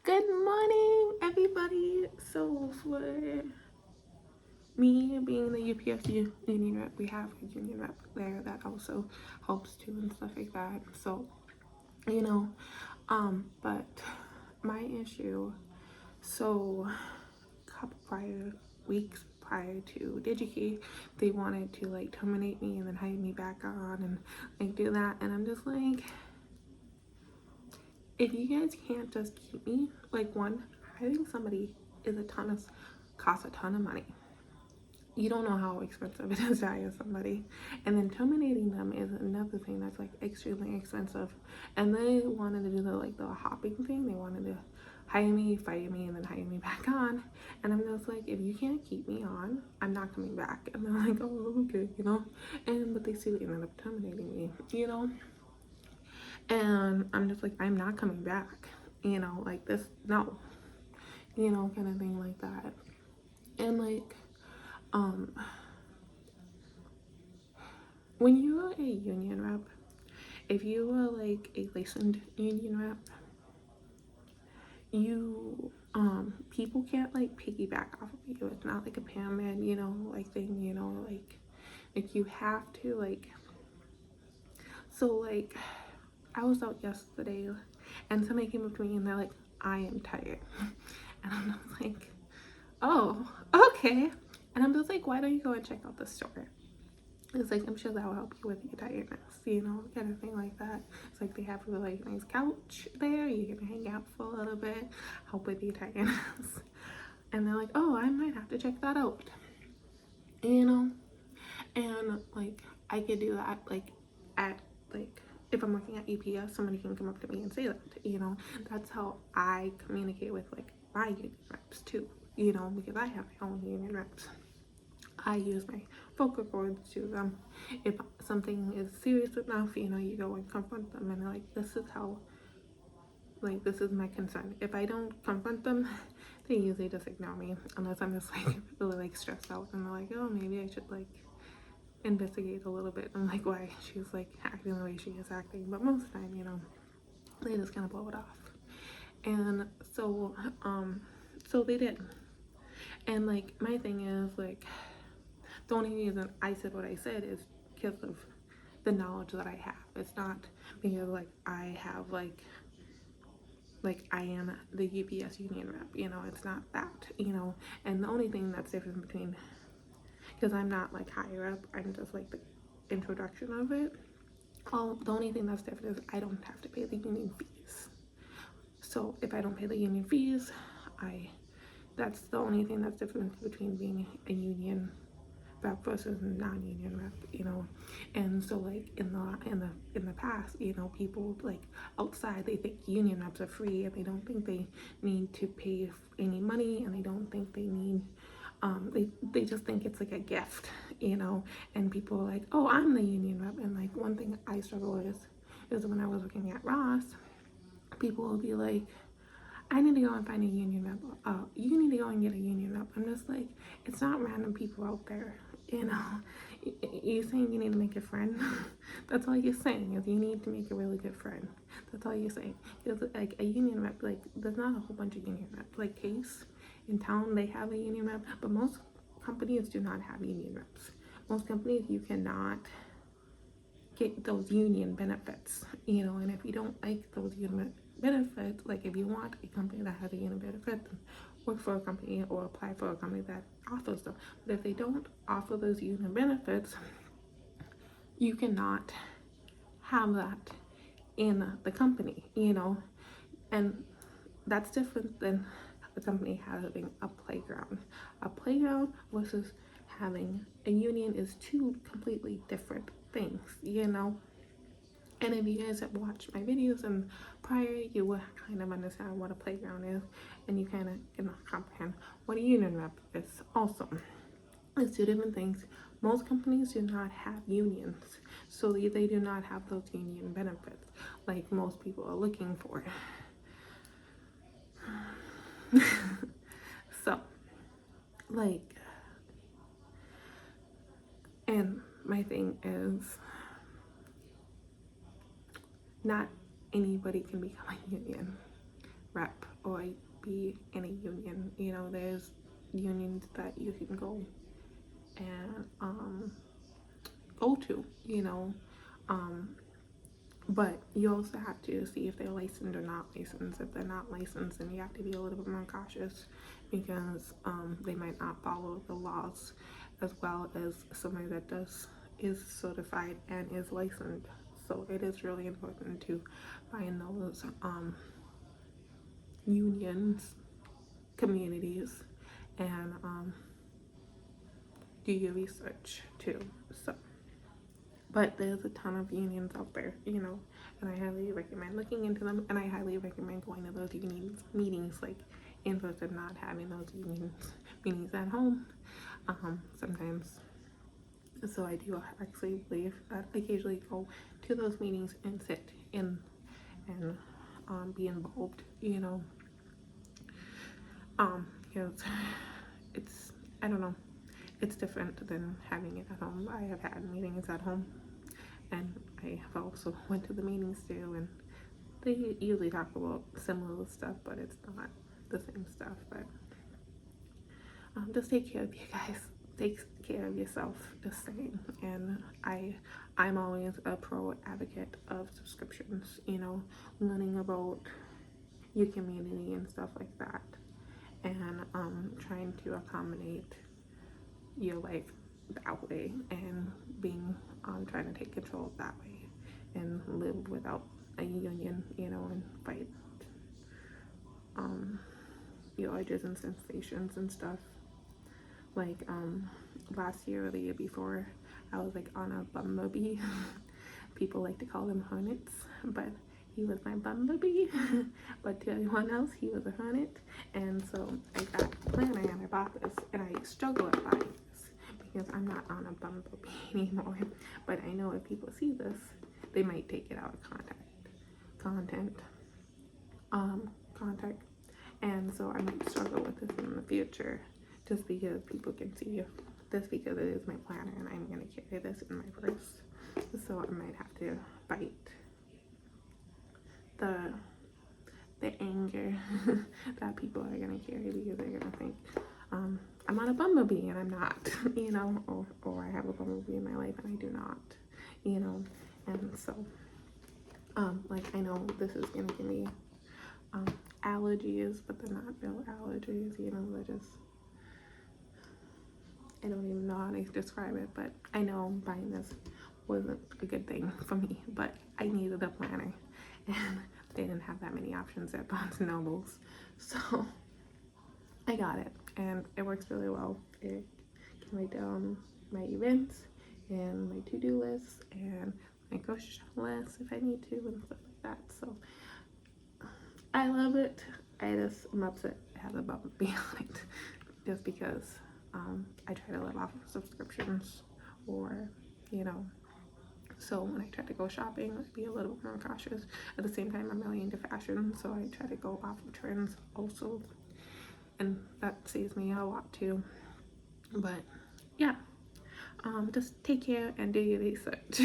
Good morning, everybody. So for me being the UPS union rep, we have a union rep there that also helps too and stuff like that. So, you know, but my issue, so a couple prior weeks prior to DigiKey, they wanted to like terminate me and then hire me back on and like do that, and I'm just like, if you guys can't just keep me, like, one, hiring somebody is costs a ton of money. You don't know how expensive it is to hire somebody, and then terminating them is another thing that's like extremely expensive. And they wanted to do the hopping thing. They wanted to hire me, fire me, and then hire me back on. And I'm just like, if you can't keep me on, I'm not coming back. And they're like, oh, okay, and but they still ended up terminating me. And I'm just like, I'm not coming back, like this, no, kind of thing like that. And like, um, when you are a union rep, if you are like a licensed union rep, you, people can't like piggyback off of you. It's not like a pyramid, like thing, like you have to like, so like, I was out yesterday and somebody came up to me and they're like, I am tired. And I'm like, oh, okay. And I'm just like, why don't you go and check out the store? It's like, I'm sure that will help you with your tiredness, kind of thing like that. It's like they have a really nice couch there. You can hang out for a little bit, help with your tiredness. And they're like, oh, I might have to check that out, and like I could do that like at like if I'm working at UPS, somebody can come up to me and say that. That's how I communicate with like my union reps too, because I have my own union reps. I use my vocal cords to them. If something is serious enough, you go and confront them, and like, this is how, like, this is my concern. If I don't confront them, they usually just ignore me, unless I'm just like really like stressed out and they're like, oh, maybe I should like investigate a little bit. I'm like, why she's like acting the way she is acting. But most of the time, they just kind of blow it off. And so they did. And like, my thing is like, the only reason I said what I said is because of the knowledge that I have. It's not because like I have like I am the UPS union rep, it's not that, and the only thing that's different between, because I'm not like higher up, I'm just like the introduction of it. The only thing that's different is I don't have to pay the union fees. So if I don't pay the union fees, that's the only thing that's different between being a union rep versus non-union rep. And so like in the past, people like outside, they think union reps are free and they don't think they need to pay any money, and they don't think they need they just think it's like a gift, and people are like, oh, I'm the union rep. And like, one thing I struggle with is when I was working at Ross, people will be like, I need to go and find a union rep. You need to go and get a union rep. I'm just like, it's not random people out there, You're saying you need to make a friend. That's all you're saying, is you need to make a really good friend. That's all you're saying. Because like a union rep, like there's not a whole bunch of union reps. Like Case in town, they have a union rep, but most companies do not have union reps. Most companies, you cannot get those union benefits, and if you don't like those union benefits, like if you want a company that has a union benefit, then work for a company or apply for a company that offers them. But if they don't offer those union benefits, you cannot have that in the company, and that's different than a company having a playground. A playground versus having a union is two completely different things, And if you guys have watched my videos and prior, you will kind of understand what a playground is, and you kind of can comprehend what a union rep is also. It's two different things. Most companies do not have unions, so they do not have those union benefits like most people are looking for. So, like, and my thing is, not anybody can become a union rep. or be in a union. You know, there's unions that you can go and go to, you know, but you also have to see if they're licensed or not licensed. If they're not licensed, then you have to be a little bit more cautious, because they might not follow the laws as well as somebody that is certified and is licensed. So it is really important to find those unions, communities, and do your research too. So, but there's a ton of unions out there, you know, and I highly recommend looking into them, and I highly recommend going to those unions meetings, like in person, not having those unions meetings at home. Sometimes, so I do actually leave, occasionally go to those meetings and sit in and be involved, you know, because it's, I don't know, it's different than having it at home. I have had meetings at home, and I have also went to the meetings too, and they usually talk about similar stuff, but it's not the same stuff. But just take care of you guys. Take care of yourself the same. And I'm always a pro advocate of subscriptions, you know, learning about your community and stuff like that, and trying to accommodate your life that way, and being trying to take control that way, and live without a union, you know, and fight your urges and sensations and stuff. Like last year or the year before, I was like on a bumblebee. People like to call them hornets, but he was my bumblebee. But to everyone else, he was a hornet. And so I got a planner, and I bought this, and I struggle at buying this because I'm not on a bumblebee anymore. But I know if people see this, they might take it out of contact, and so I might struggle with this in the future, just because people can see this, because it is my planner, and I'm gonna carry this in my purse. So I might have to fight the anger that people are gonna carry, because they're gonna think I'm on a bumblebee and I'm not, you know, or I have a bumblebee in my life and I do not, you know. And so like, I know this is gonna give me allergies, but they're not real allergies, you know. They're just, I don't even know how to describe it, but I know buying this wasn't a good thing for me, but I needed a planner, and they didn't have that many options at Barnes & Nobles, so I got it, and it works really well. It can write down my events and my to-do lists and my grocery list if I need to, and stuff like that. So I love it. I just am upset it has a bumblebee on it, just because I try to live off of subscriptions, or, you know, so when I try to go shopping, I'd be a little bit more cautious. At the same time, I'm really into fashion, so I try to go off of trends also, and that saves me a lot too. But yeah, just take care and do your research.